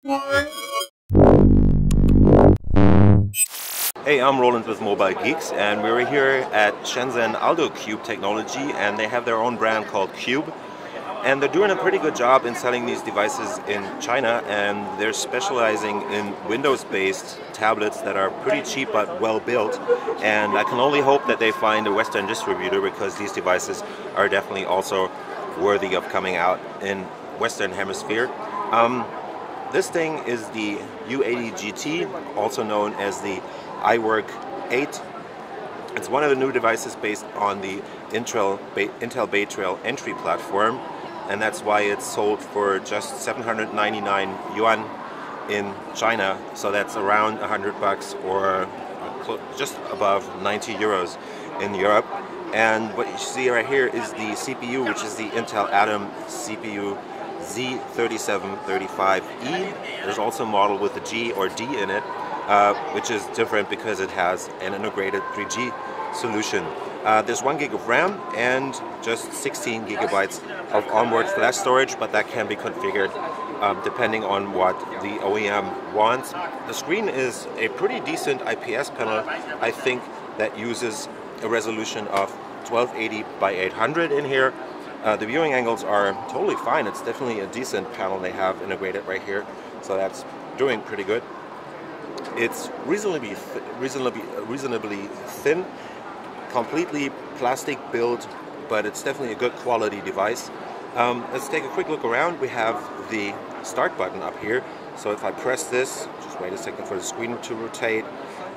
Hey, I'm Roland with Mobile Geeks, and we're here at Shenzhen Aldo Cube Technology, and they have their own brand called Cube. And they're doing a pretty good job in selling these devices in China, and they're specializing in Windows-based tablets that are pretty cheap but well built. And I can only hope that they find a Western distributor, because these devices are definitely also worthy of coming out in Western Hemisphere. This thing is the U80 GT, also known as the iWork 8. It's one of the new devices based on the Intel Bay Trail entry platform, and that's why it's sold for just 799 yuan in China. So that's around 100 bucks, or just above 90 euros in Europe. And what you see right here is the CPU, which is the Intel Atom CPU Z3735E. There's also a model with a G or D in it, which is different because it has an integrated 3G solution. There's 1 gig of RAM and just 16 gigabytes of onboard flash storage, but that can be configured depending on what the OEM wants. The screen is a pretty decent IPS panel, I think, that uses a resolution of 1280 by 800 in here. The viewing angles are totally fine. It's definitely a decent panel they have integrated right here, so that's doing pretty good. It's reasonably thin, completely plastic build, but it's definitely a good quality device. Let's take a quick look around. We have the start button up here, so if I press this, just wait a second for the screen to rotate,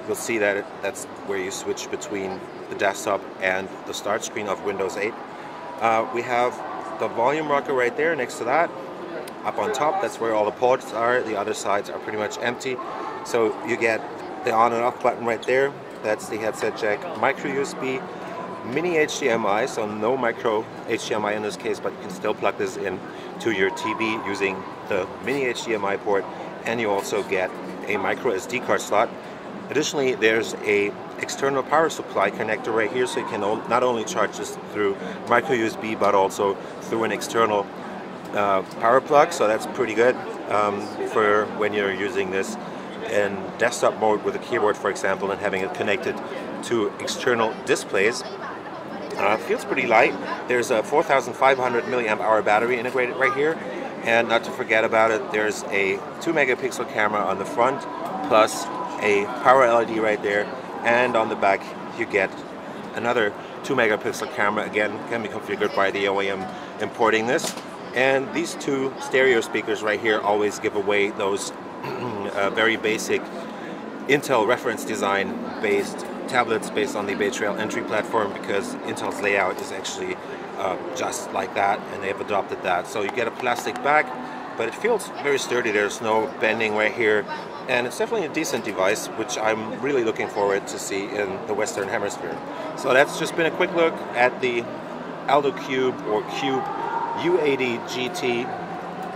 you'll see that that's where you switch between the desktop and the start screen of Windows 8. We have the volume rocker right there next to that. Up on top, that's where all the ports are. The other sides are pretty much empty. So you get the on and off button right there. That's the headset jack, micro USB, mini HDMI, so no micro HDMI in this case, but you can still plug this in to your TV using the mini HDMI port, and you also get a micro SD card slot. Additionally, there's a external power supply connector right here, so you can not only charge this through micro USB, but also through an external power plug, so that's pretty good for when you're using this in desktop mode with a keyboard, for example, and having it connected to external displays. Feels pretty light. There's a 4,500 milliamp hour battery integrated right here, and not to forget about it, there's a 2 megapixel camera on the front, plus a power LED right there, and on the back you get another 2 megapixel camera. Again, can be configured by the OEM importing this. And these two stereo speakers right here always give away those very basic Intel reference design based tablets based on the Bay Trail entry platform, because Intel's layout is actually just like that, and they've adopted that. So you get a plastic back, but it feels very sturdy. There's no bending right here, and it's definitely a decent device, which I'm really looking forward to see in the Western Hemisphere. So that's just been a quick look at the Aldo Cube or Cube U80 GT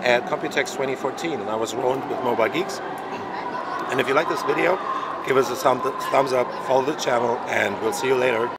at Computex 2014, and I was Roland with Mobile Geeks. And if you like this video, give us a thumbs up, follow the channel, and we'll see you later.